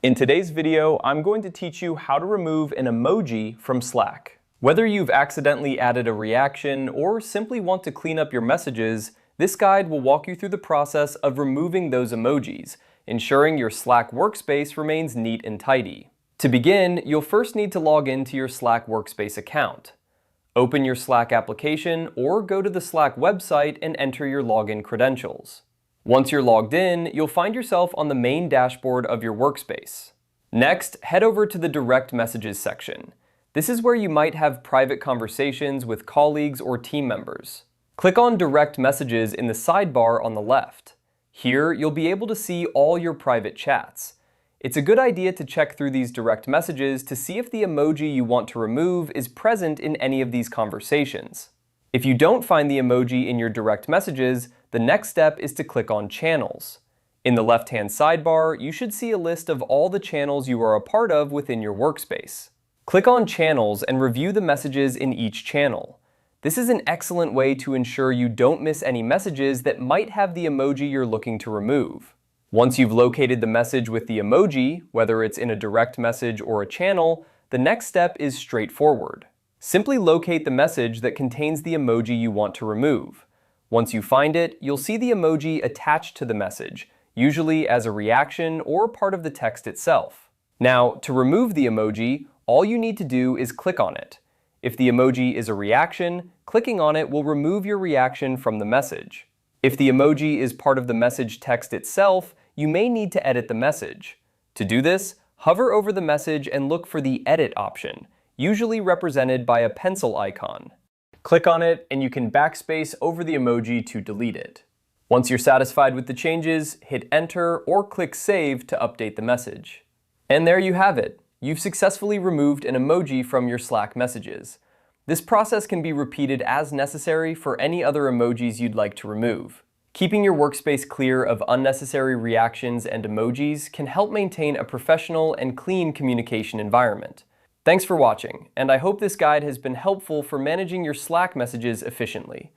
In today's video, I'm going to teach you how to remove an emoji from Slack. Whether you've accidentally added a reaction or simply want to clean up your messages, this guide will walk you through the process of removing those emojis, ensuring your Slack workspace remains neat and tidy. To begin, you'll first need to log into your Slack workspace account. Open your Slack application or go to the Slack website and enter your login credentials. Once you're logged in, you'll find yourself on the main dashboard of your workspace. Next, head over to the Direct Messages section. This is where you might have private conversations with colleagues or team members. Click on Direct Messages in the sidebar on the left. Here, you'll be able to see all your private chats. It's a good idea to check through these direct messages to see if the emoji you want to remove is present in any of these conversations. If you don't find the emoji in your direct messages, the next step is to click on Channels. In the left-hand sidebar, you should see a list of all the channels you are a part of within your workspace. Click on Channels and review the messages in each channel. This is an excellent way to ensure you don't miss any messages that might have the emoji you're looking to remove. Once you've located the message with the emoji, whether it's in a direct message or a channel, the next step is straightforward. Simply locate the message that contains the emoji you want to remove. Once you find it, you'll see the emoji attached to the message, usually as a reaction or part of the text itself. Now, to remove the emoji, all you need to do is click on it. If the emoji is a reaction, clicking on it will remove your reaction from the message. If the emoji is part of the message text itself, you may need to edit the message. To do this, hover over the message and look for the Edit option, usually represented by a pencil icon. Click on it and you can backspace over the emoji to delete it. Once you're satisfied with the changes, hit Enter or click Save to update the message. And there you have it. You've successfully removed an emoji from your Slack messages. This process can be repeated as necessary for any other emojis you'd like to remove. Keeping your workspace clear of unnecessary reactions and emojis can help maintain a professional and clean communication environment. Thanks for watching, and I hope this guide has been helpful for managing your Slack messages efficiently.